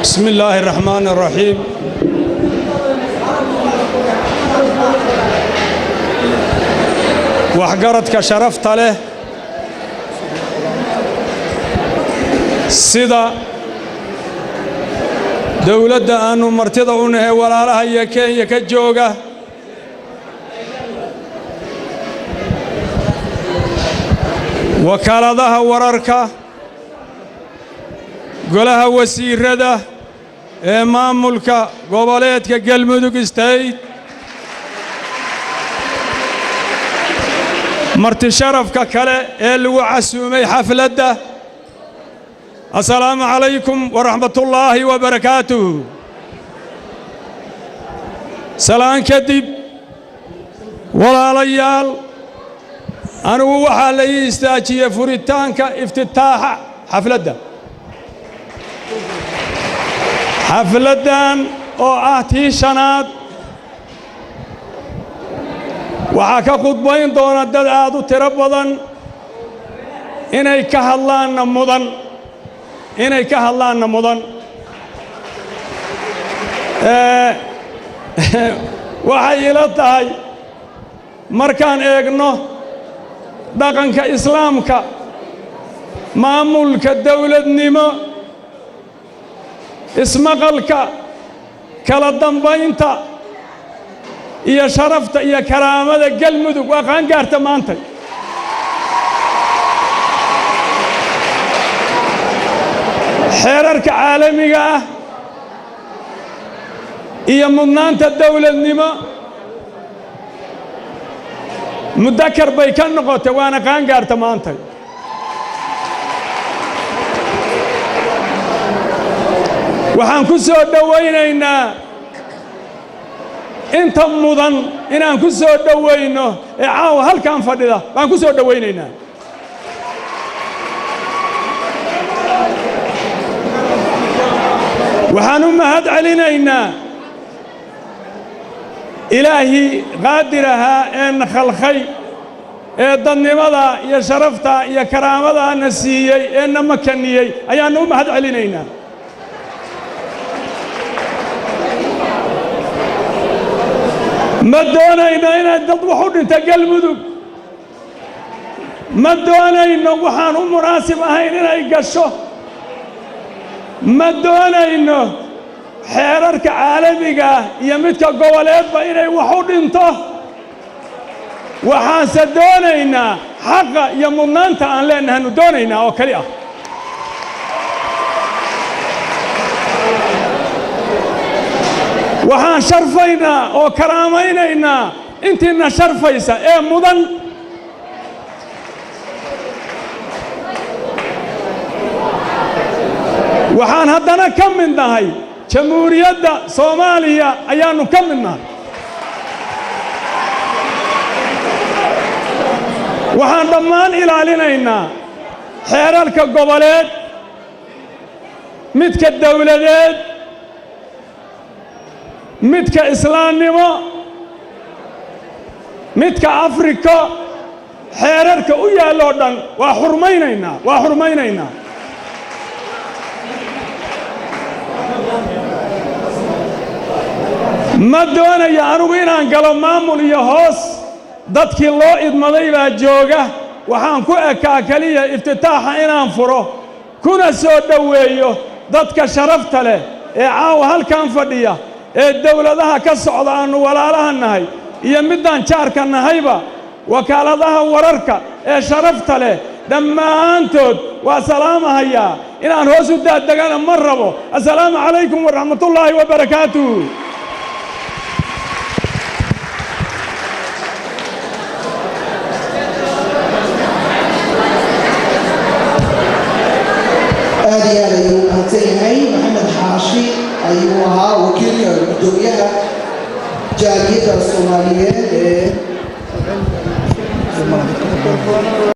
بسم الله الرحمن الرحيم. وحقرتك شرفت له سيدا دولة أنو مرتضونه ولا لها يكجوغة وكالدها ورركة قولها وسير ده إمام ملكة قبلتك قلمدك استيت مرت شرفك كلا اللي عسومي حفلة ده. السلام عليكم ورحمة الله وبركاته. سلام كدب ولا ليال أنا وحالي استاجي فريتانك افتتاح حفلة ده. حفلة دان أو أهتي شناد وحكا قطبين دون الدد آدو تربضا إني كهلان مضن إني كهلان مضن waxay ila tahay markaan eegno dhaqanka islaamka maamulka dawladnimo ismaqalka kala dambaynta iyo sharafta iyo karaamada galmudug waa qaan gaarta maanta xeerarka caalamiga ah iyo mudnaanta dawladnimo mudakar bay ka noqotay waana qaan gaarta maanta waxaan ku soo dhawaynaynaa inta mudan inaan ku soo dhawayno ee caawa halkaan fadhida baan ku soo dhawaynaynaa waxaan u mahad celinaynaa إلهي قادرها إن خلقي ضنمضة يا شرفتا يا كرامضة نسيي إن مكنيي أيان نوم هاد علينا ما دونينا إن تطوحون تقلمدوا ما دونينا وحان مناسب هاينا يقشوا ما دونينا xeerarka caalamiga iyo midka goboleedba inay wax u dhinto waxaanse doonaynaa xaqa iyo mudnaanta aan leenahay doonaynaa oo kali ah waxaan sharfaynaa oo karaamaynaynaa intiina sharfaysa ee mudan waxaan haddana ka mid nahay jamhuuriyadda Soomaaliya ayaanu ka midnahay waxaan dhammaan ilaalinaynaa xeerarka goboleed midka dawladeed midka islaamnimo midka Afrika xeerarka u yaalo dhan waa xurmaynaynaa ما دونا يا أروين عن قلم مامون يهوس ضدك الله إذ مضي بجوجة وحن كأكلية افتتاح إن أنفره كنا سود دويه ضدك شرفت له عاو هل كان فدية الدولة ذها كالصعود عنه ولا لها النهي يمدان شارك النهيبة وكالة ذها وررك شرفت له لما أنتد وسلام هيا إن أنهوس الدجال مربو السلام عليكم ورحمة الله وبركاته. محمد حاشي أيها وكيل الدنيا جالية الصومالية